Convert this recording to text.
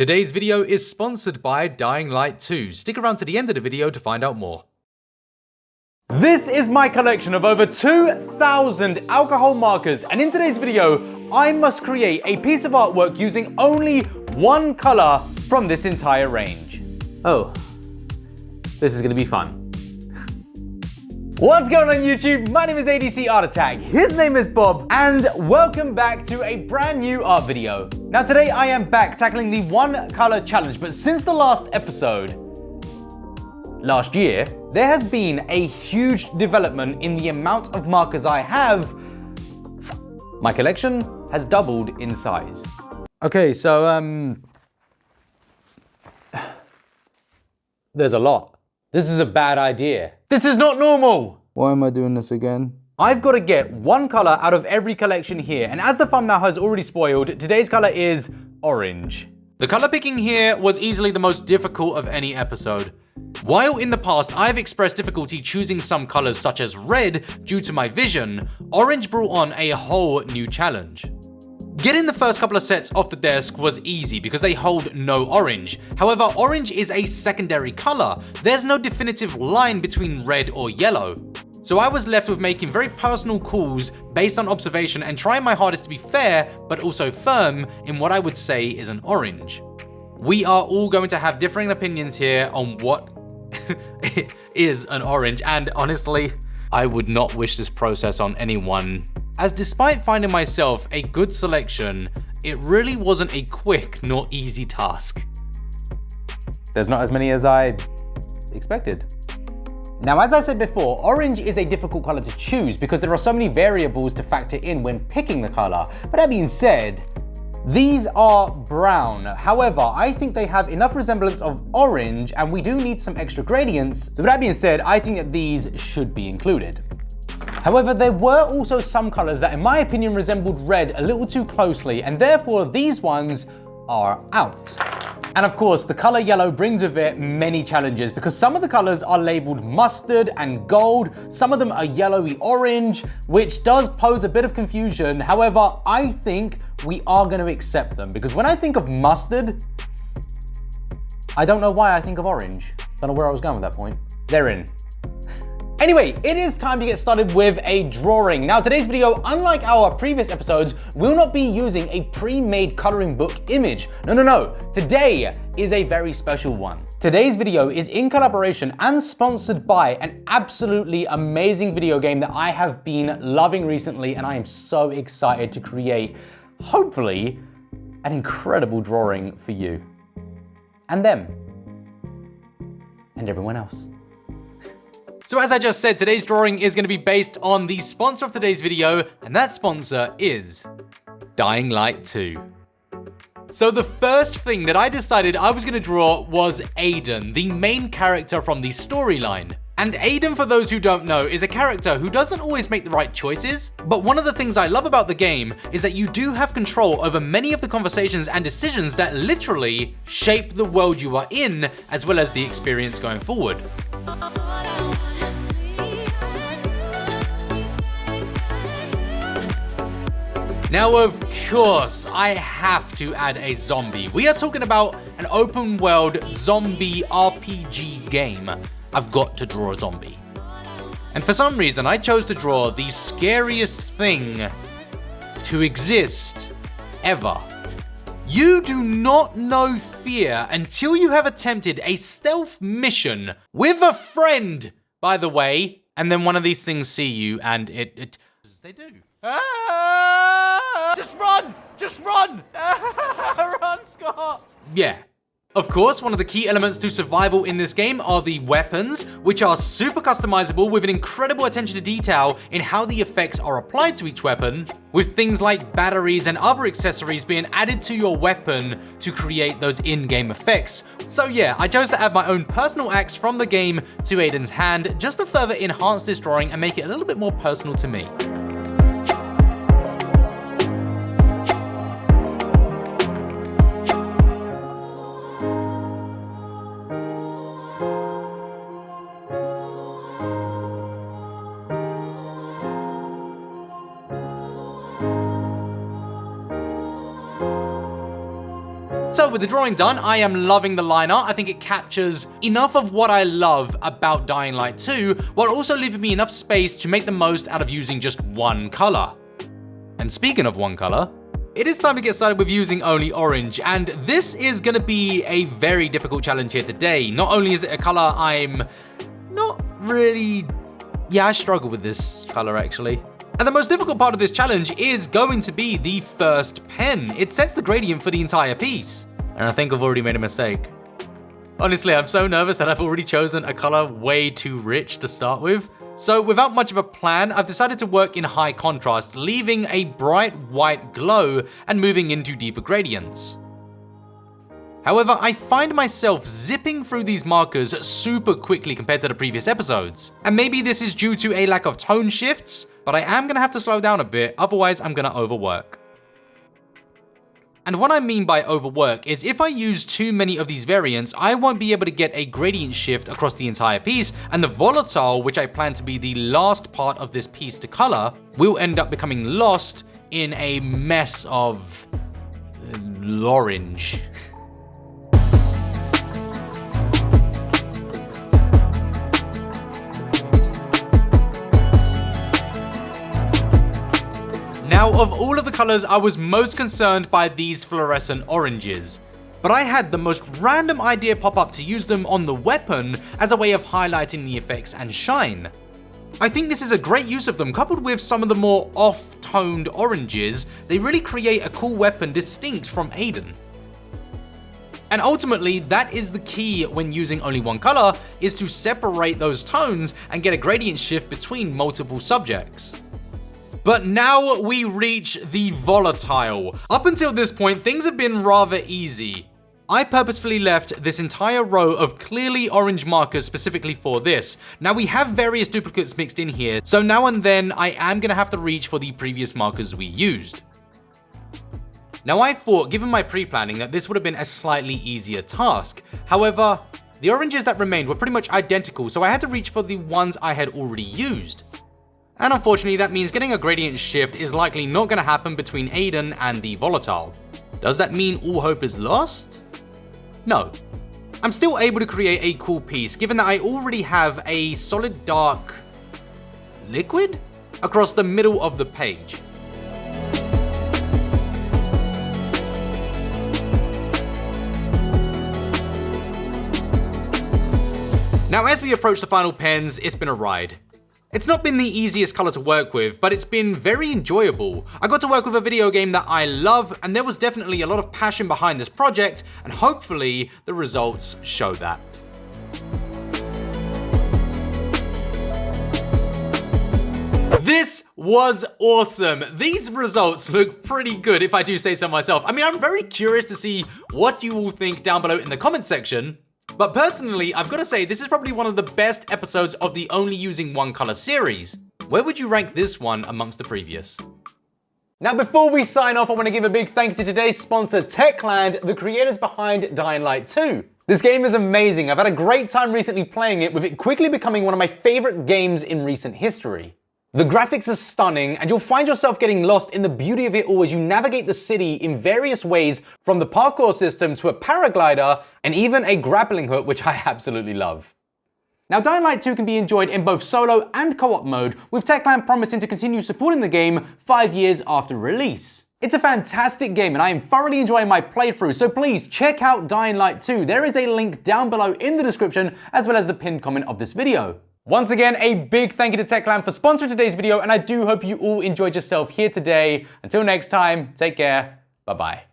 Today's video is sponsored by Dying Light 2. Stick around to the end of the video to find out more. This is my collection of over 2,000 alcohol markers, and in today's video, I must create a piece of artwork using only one color from this entire range. Oh, this is gonna be fun. What's going on YouTube? My name is ADCArtAttack, his name is Bob, and welcome back to a brand new art video. Now today I am back tackling the one color challenge, but since the last episode, last year, there has been a huge development in the amount of markers I have. My collection has doubled in size. Okay, so there's a lot. This is a bad idea. This is not normal. Why am I doing this again? I've got to get one color out of every collection here, and as the thumbnail has already spoiled, today's color is orange. The color picking here was easily the most difficult of any episode. While in the past I've expressed difficulty choosing some colors such as red due to my vision, orange brought on a whole new challenge. Getting the first couple of sets off the desk was easy because they hold no orange. However, orange is a secondary color. There's no definitive line between red or yellow. So I was left with making very personal calls based on observation and trying my hardest to be fair, but also firm in what I would say is an orange. We are all going to have differing opinions here on what is an orange, and honestly, I would not wish this process on anyone, as despite finding myself a good selection, it really wasn't a quick nor easy task. There's not as many as I expected. Now, as I said before, orange is a difficult color to choose because there are so many variables to factor in when picking the color. But that being said, these are brown. However, I think they have enough resemblance of orange and we do need some extra gradients. So with that being said, I think that these should be included. However, there were also some colors that in my opinion resembled red a little too closely, and therefore these ones are out. And of course, the color yellow brings with it many challenges because some of the colors are labeled mustard and gold, some of them are yellowy orange, which does pose a bit of confusion. However, I think we are going to accept them because when I think of mustard, I don't know why I think of orange. Don't know where I was going with that point. They're in. Anyway, it is time to get started with a drawing. Now today's video, unlike our previous episodes, will not be using a pre-made coloring book image. No. Today is a very special one. Today's video is in collaboration and sponsored by an absolutely amazing video game that I have been loving recently, and I am so excited to create, hopefully, an incredible drawing for you. And them. And everyone else. So as I just said, today's drawing is going to be based on the sponsor of today's video, and that sponsor is Dying Light 2. So the first thing that I decided I was going to draw was Aiden, the main character from the storyline. And Aiden, for those who don't know, is a character who doesn't always make the right choices, but one of the things I love about the game is that you do have control over many of the conversations and decisions that literally shape the world you are in, as well as the experience going forward. Now, of course, I have to add a zombie. We are talking about an open world zombie RPG game. I've got to draw a zombie. And for some reason, I chose to draw the scariest thing to exist ever. You do not know fear until you have attempted a stealth mission with a friend, by the way, and then one of these things see you and they do. Just run! Just run! Run, Scott! Yeah. Of course, one of the key elements to survival in this game are the weapons, which are super customizable with an incredible attention to detail in how the effects are applied to each weapon, with things like batteries and other accessories being added to your weapon to create those in-game effects. So yeah, I chose to add my own personal axe from the game to Aiden's hand just to further enhance this drawing and make it a little bit more personal to me. So with the drawing done, I am loving the line art. I think it captures enough of what I love about Dying Light 2, while also leaving me enough space to make the most out of using just one color. And speaking of one color, it is time to get started with using only orange, and this is gonna be a very difficult challenge here today. Not only is it a color I'm not really... yeah, I struggle with this color actually. And the most difficult part of this challenge is going to be the first pen. It sets the gradient for the entire piece. And I think I've already made a mistake. Honestly, I'm so nervous that I've already chosen a color way too rich to start with. So without much of a plan, I've decided to work in high contrast, leaving a bright white glow and moving into deeper gradients. However, I find myself zipping through these markers super quickly compared to the previous episodes. And maybe this is due to a lack of tone shifts, but I am gonna have to slow down a bit, otherwise I'm gonna overwork. And what I mean by overwork is if I use too many of these variants, I won't be able to get a gradient shift across the entire piece, and the volatile, which I plan to be the last part of this piece to color, will end up becoming lost in a mess of... orange. Now, of all of the colors, I was most concerned by these fluorescent oranges. But I had the most random idea pop up to use them on the weapon as a way of highlighting the effects and shine. I think this is a great use of them, coupled with some of the more off-toned oranges. They really create a cool weapon distinct from Aiden. And ultimately, that is the key when using only one color, is to separate those tones and get a gradient shift between multiple subjects. But now we reach the volatile. Up until this point, things have been rather easy. I purposefully left this entire row of clearly orange markers specifically for this. Now we have various duplicates mixed in here, so now and then I am gonna have to reach for the previous markers we used. Now I thought, given my pre-planning, that this would have been a slightly easier task. However, the oranges that remained were pretty much identical, so I had to reach for the ones I had already used. And unfortunately, that means getting a gradient shift is likely not going to happen between Aiden and the volatile. Does that mean all hope is lost? No. I'm still able to create a cool piece, given that I already have a solid dark liquid across the middle of the page. Now, as we approach the final pens, it's been a ride. It's not been the easiest color to work with, but it's been very enjoyable. I got to work with a video game that I love, and there was definitely a lot of passion behind this project, and hopefully the results show that. This was awesome. These results look pretty good, if I do say so myself. I mean, I'm very curious to see what you all think down below in the comment section. But personally, I've got to say, this is probably one of the best episodes of the Only Using One Color series. Where would you rank this one amongst the previous? Now, before we sign off, I want to give a big thank you to today's sponsor, Techland, the creators behind Dying Light 2. This game is amazing. I've had a great time recently playing it, with it quickly becoming one of my favorite games in recent history. The graphics are stunning, and you'll find yourself getting lost in the beauty of it all as you navigate the city in various ways, from the parkour system to a paraglider, and even a grappling hook, which I absolutely love. Now, Dying Light 2 can be enjoyed in both solo and co-op mode, with Techland promising to continue supporting the game 5 years after release. It's a fantastic game, and I am thoroughly enjoying my playthrough, so please check out Dying Light 2. There is a link down below in the description, as well as the pinned comment of this video. Once again, a big thank you to Techland for sponsoring today's video, and I do hope you all enjoyed yourself here today. Until next time, take care, bye-bye.